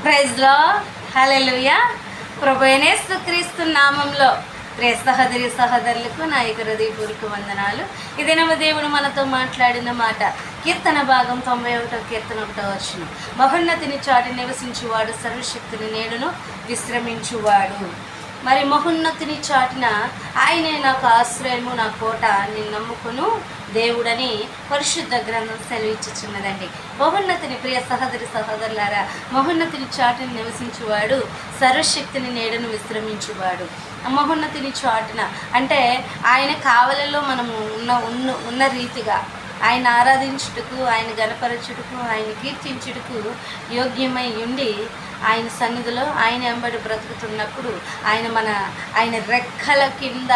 Praise లో హల్లెలూయా. ప్రభువైన యేసుక్రీస్తు నామంలో ప్రియ సహోదరి సహోదరులకు నా హృదయపూర్వక వందనాలు. ఈ దినము దేవుడు మనతో మాట్లాడిన మాట కీర్తన భాగం 91 కీర్తన 1వ వచనం. మహోన్నతిని చాటి నివసించువాడు సర్వశక్తిని నేడును విశ్రమించువాడు. మరి మహోన్నతిని చాటిన ఆయనే నాకు ఆశ్రయము, నా కోట, నిన్ను నమ్ముకును దేవుడని పరిశుద్ధ గ్రంథం సెలవిచ్చుచున్నదండి. మహోన్నతిని, ప్రియ సహోదరి సహోదరులారా, మహోన్నతిని చాటుని నివసించువాడు సర్వశక్తిని నేడును విశ్రమించువాడు. మహోన్నతిని చాటున అంటే ఆయన కావలలో మనము ఉన్న రీతిగా ఆయన ఆరాధించుటకు, ఆయన గణపరచుటకు, ఆయన కీర్తించుటకు యోగ్యమై ఉండి ఆయన సన్నిధిలో ఆయన వెంబడి బ్రతుకుతున్నప్పుడు ఆయన రెక్కల కింద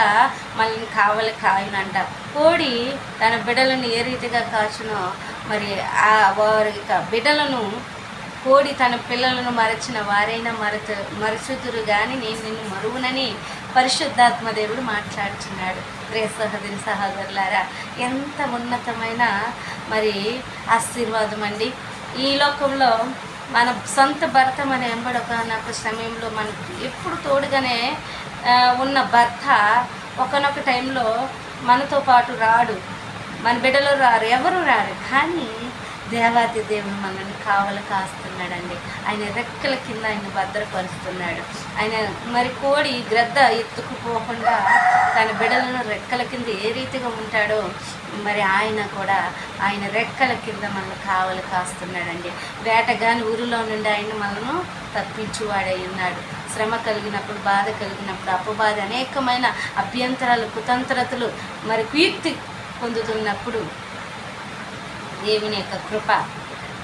మనల్ని కావలి కాయనంట. కోడి తన బిడ్డలను ఏ రీతిగా కాచునో మరి ఆ వారి బిడ్డలను కోడి తన పిల్లలను మరచిన వారైనా మరచుదురు కానీ నేను నిన్ను మరువునని పరిశుద్ధాత్మ దేవుడు మాట్లాడుచున్నాడు. ప్రియ సహోదరి సహోదరులారా, ఎంత ఉన్నతమైన మరి ఆశీర్వాదం అండి. ఈ లోకంలో మన సొంత భర్త మన వెంబడొకనొక సమయంలో మనకు ఎప్పుడు తోడుగానే ఉన్న భర్త ఒకనొక టైంలో మనతో పాటు రాడు, మన బిడ్డలో రారు, ఎవరు రారు. కానీ దేవాది దేవుడు మనల్ని కావలి కాస్తున్నాడండి. ఆయన రెక్కల కింద ఆయన భద్రపరుస్తున్నాడు. ఆయన మరి కోడి గ్రద్ద ఎత్తుకుపోకుండా తన బిడ్డలను రెక్కల కింద ఏ రీతిగా ఉంటాడో మరి ఆయన కూడా ఆయన రెక్కల కింద మనల్ని కావలి కాస్తున్నాడండి. వేటగాని ఊరిలో నుండి ఆయన మనను తప్పించువాడై ఉన్నాడు. శ్రమ కలిగినప్పుడు, బాధ కలిగినప్పుడు, అపబాధ, అనేకమైన అభ్యంతరాలు, కుతంత్రతలు మరి కుయుక్తి పొందుతున్నప్పుడు దేవుని యొక్క కృప,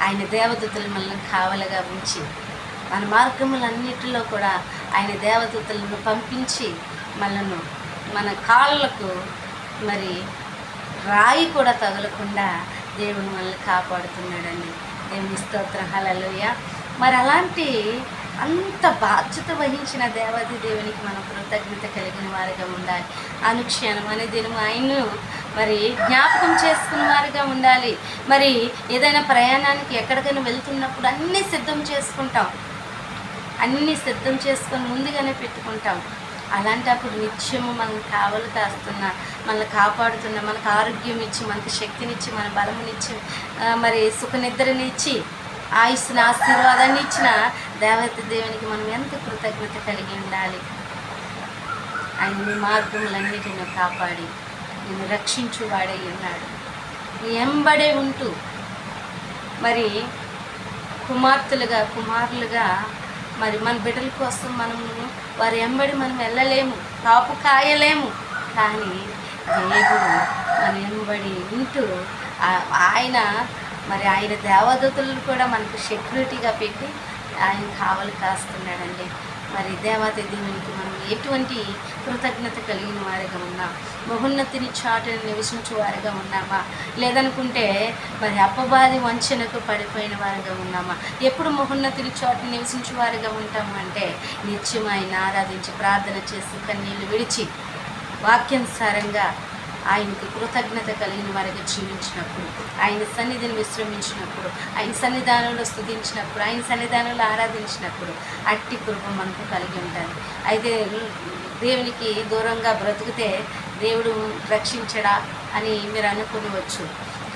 ఆయన దేవదూతలు మనల్ని కావలిగా ఉంచి మన మార్గములన్నిటిలో కూడా ఆయన దేవదూతలను పంపించి మన కాళ్ళకు మరి రాయి కూడా తగలకుండా దేవుడు మనల్ని కాపాడుతున్నాడండి. దేవుని స్తోత్రం, హల్లెలూయా. మరి అలాంటి అంత బాధ్యత వహించిన దేవాది దేవునికి మనం కృతజ్ఞత కలిగిన వారిగా ఉండాలి. అనుక్షణం అనే దినము ఆయన్ను మరి జ్ఞాపకం చేసుకున్న వారిగా ఉండాలి. మరి ఏదైనా ప్రయాణానికి ఎక్కడికైనా వెళ్తున్నప్పుడు అన్నీ సిద్ధం చేసుకొని ముందుగానే పెట్టుకుంటాం. అలాంటప్పుడు నిత్యము మనం కావలి కాస్తున్న, మనల్ని కాపాడుతున్న, మనకు ఆరోగ్యం ఇచ్చి, మనకు శక్తినిచ్చి, మన బలమునిచ్చి, మరి సుఖనిద్రనిచ్చి, ఆయుస్సుని, ఆశీర్వాదాన్ని ఇచ్చిన దేవత దేవునికి మనం ఎంత కృతజ్ఞత కలిగి ఉండాలి. ఆయన నీ మార్గములన్నిటిని కాపాడి నిన్ను రక్షించువాడై ఉన్నాడు. నీ ఎంబడే ఉంటూ మరి కుమారులుగా మరి మన బిడ్డల కోసం మనము వారి ఎంబడి మనం వెళ్ళలేము, కాపు కాయలేము. కానీ దేవుడు మన ఎంబడి ఉంటూ ఆయన దేవదూతలను కూడా మనకు సెక్యూరిటీగా పెట్టి ఆయన కావలి కాస్తున్నాడండి. మరి దేవాది దేవునికి మనం ఎటువంటి కృతజ్ఞత కలిగిన వారిగా ఉన్నాం? మహోన్నతిని చాటుని నివసించే వారిగా ఉన్నామా? లేదనుకుంటే మరి అపవాది వంచనకు పడిపోయిన వారిగా ఉన్నామా? ఎప్పుడు మహోన్నతిని చాటుని నివసించే వారిగా ఉంటామంటే నిత్యం ఆయన ఆరాధించి, ప్రార్థన చేసి, కన్నీళ్ళు విడిచి, వాక్యానుసారంగా ఆయనకి కృతజ్ఞత కలిగిన వారిగా జీవించినప్పుడు, ఆయన సన్నిధిని విశ్రమించినప్పుడు, ఆయన సన్నిధానంలో స్తుతించినప్పుడు, ఆయన సన్నిధానంలో ఆరాధించినప్పుడు అట్టి కృప మనకు కలిగి ఉంటుంది. అయితే దేవునికి దూరంగా బ్రతికితే దేవుడు రక్షించడా అని మీరు అనుకోవచ్చు.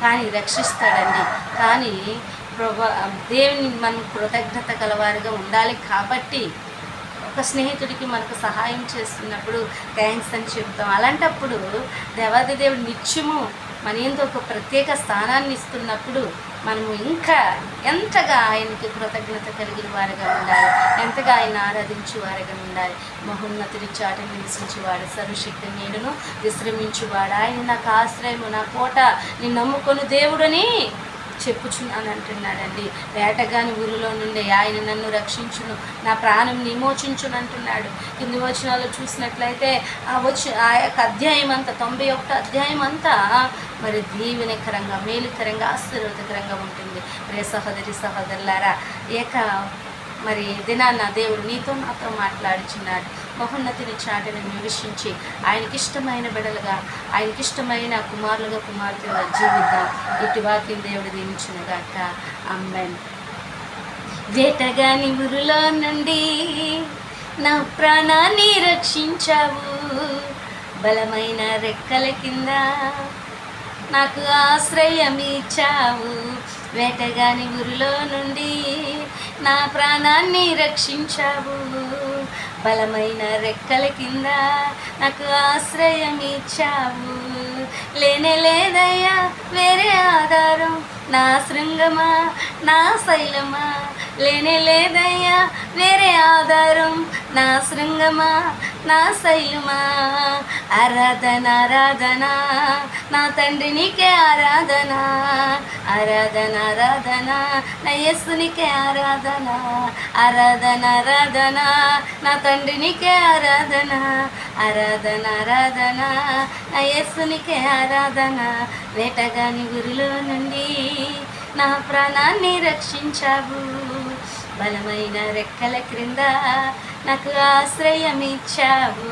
కానీ రక్షిస్తాడండి. కానీ దేవుని మనం కృతజ్ఞత గలవారిగా ఉండాలి. కాబట్టి ఒక స్నేహితుడికి మనకు సహాయం చేస్తున్నప్పుడు థ్యాంక్స్ అని చెప్తాం. అలాంటప్పుడు దేవాది దేవుడు నిత్యము మన ఏందో ఒక ప్రత్యేక స్థానాన్ని ఇస్తున్నప్పుడు మనము ఇంకా ఎంతగా ఆయనకి కృతజ్ఞత కలిగిన వారిగా ఉండాలి, ఎంతగా ఆయన ఆరాధించే వారిగా ఉండాలి. మహోన్నతిని చాటుని నివసించువాడు, సర్వశక్తి నేడును విశ్రమించువాడు, ఆయన నాకు ఆశ్రయము, నా కోట, నేను నమ్ముకొని దేవుడని చెప్పుచున్నాను అంటున్నాడండి. వేటగాని ఊరిలో నుండి ఆయన నన్ను రక్షించును, నా ప్రాణం విమోచించును అంటున్నాడు. కింది వచనాల్లో చూసినట్లయితే ఆ యొక్క అధ్యాయం అంతా, 91 అధ్యాయం అంతా మరి దీవెనకరంగా, మేలుకరంగా, ఆశీర్వాదకరంగా ఉంటుంది. ప్రియ సహోదరి సహోదరులారా, మరి దినాన్న దేవుడు నీతో నాతో మాట్లాడుచున్నాడు. మహోన్నతిని చాటుని నివసించి ఆయనకిష్టమైన బిడలుగా, ఆయనకిష్టమైన కుమారులుగా, కుమార్తెలుగా జీవిద్దాం. ఇటు వాక్యం దేవుడు దీవించునుగాక. ఆమేన్. వేటగాని ఉరులో నుండి నా ప్రాణాన్ని రక్షించావు, బలమైన రెక్కల కింద నాకు ఆశ్రయం ఇచ్చావు. వేటగాని ఉరిలో నుండి నా ప్రాణాన్ని రక్షించావు, బలమైన రెక్కల కింద నాకు ఆశ్రయం ఇచ్చావు. లేనే లేదయ్యా వేరే ఆధారం, నా శృంగమా నా శైలమా. లేనే లేదయ్యా వేరే ఆధారం, నా శృంగమా నా శైలమా. ఆరాధన ఆరాధన నా తండ్రి నీకే ఆరాధన, ఆరాధన ఆరాధన నా యేసునికే ఆరాధన, ఆరాధన ఆరాధన నా తండ్రి నీకే ఆరాధన, ఆరాధన ఆరాధన నా యేసునికే ఆరాధన. వేటగాని ఉరిలో నుండి నా ప్రాణాన్ని రక్షించావు, బలమైన రెక్కల క్రింద నాకు ఆశ్రయం ఇచ్చావు.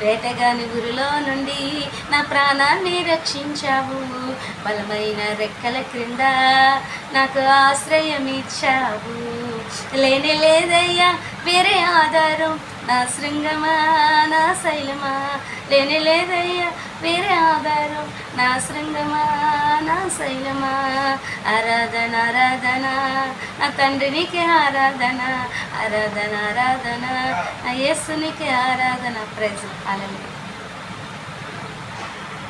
వేటగాని గురిలో నుండి నా ప్రాణాన్ని రక్షించావు, బలమైన రెక్కల క్రింద నాకు ఆశ్రయం ఇచ్చావు. లేనే లేదయ్యా వేరే ఆధారం, నా శృంగమా నా శైలమా. లేనే లేదయ్యా వేరే ఆధారం, నా శృంగమా నా శైలమా. ఆరాధన ఆరాధన నా తండ్రినికి ఆరాధన, ఆరాధన ఆరాధన నా యేసునికి ఆరాధన. ప్రైజ్ హల్లెలూయా.